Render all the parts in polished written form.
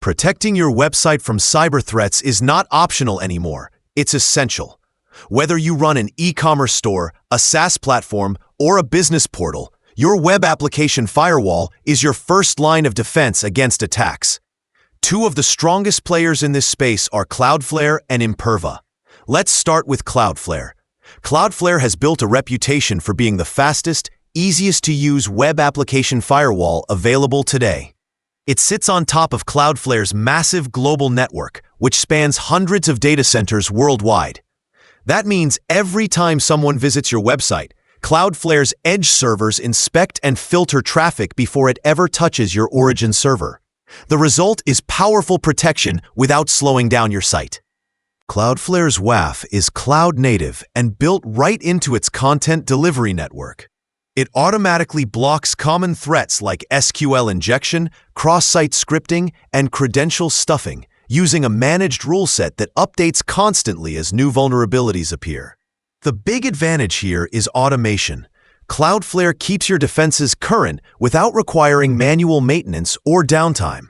Protecting your website from cyber threats is not optional anymore. It's essential. Whether you run an e-commerce store, a SaaS platform, or a business portal, your web application firewall is your first line of defense against attacks. Two of the strongest players in this space are Cloudflare and Imperva. Let's start with Cloudflare. Cloudflare has built a reputation for being the fastest, easiest to use web application firewall available today. It sits on top of Cloudflare's massive global network, which spans hundreds of data centers worldwide. That means every time someone visits your website, Cloudflare's edge servers inspect and filter traffic before it ever touches your origin server. The result is powerful protection without slowing down your site. Cloudflare's WAF is cloud-native and built right into its content delivery network. It automatically blocks common threats like SQL injection, cross-site scripting, and credential stuffing, using a managed rule set that updates constantly as new vulnerabilities appear. The big advantage here is automation. Cloudflare keeps your defenses current without requiring manual maintenance or downtime.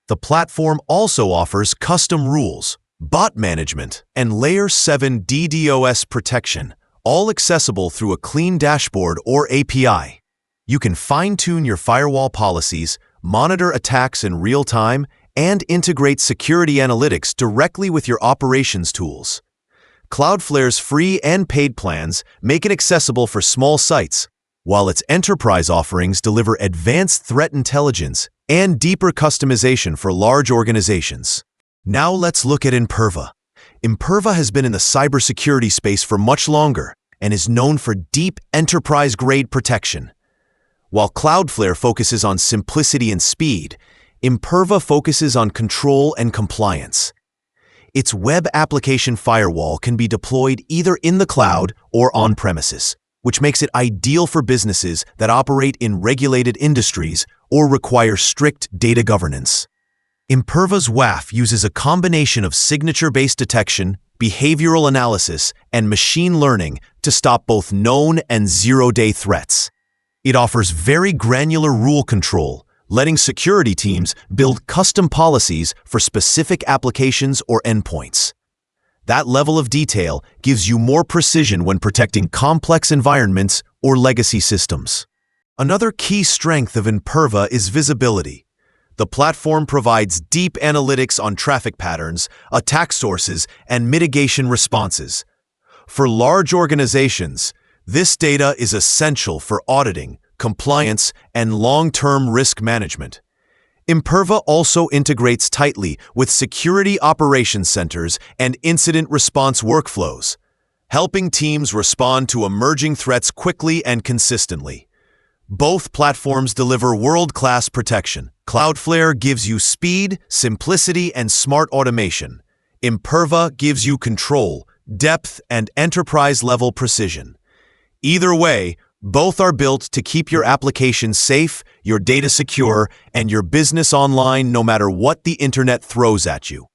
The platform also offers custom rules, bot management, and Layer 7 DDoS protection, all accessible through a clean dashboard or API. You can fine-tune your firewall policies, monitor attacks in real time, and integrate security analytics directly with your operations tools. Cloudflare's free and paid plans make it accessible for small sites, while its enterprise offerings deliver advanced threat intelligence and deeper customization for large organizations. Now let's look at Imperva. Imperva has been in the cybersecurity space for much longer and is known for deep enterprise-grade protection. While Cloudflare focuses on simplicity and speed, Imperva focuses on control and compliance. Its web application firewall can be deployed either in the cloud or on-premises, which makes it ideal for businesses that operate in regulated industries or require strict data governance. Imperva's WAF uses a combination of signature-based detection, behavioral analysis, and machine learning to stop both known and zero-day threats. It offers very granular rule control, letting security teams build custom policies for specific applications or endpoints. That level of detail gives you more precision when protecting complex environments or legacy systems. Another key strength of Imperva is visibility. The platform provides deep analytics on traffic patterns, attack sources, and mitigation responses. For large organizations, this data is essential for auditing, compliance, and long-term risk management. Imperva also integrates tightly with security operations centers and incident response workflows, helping teams respond to emerging threats quickly and consistently. Both platforms deliver world-class protection. Cloudflare gives you speed, simplicity, and smart automation. Imperva gives you control, depth, and enterprise-level precision. Either way, both are built to keep your application safe, your data secure, and your business online no matter what the internet throws at you.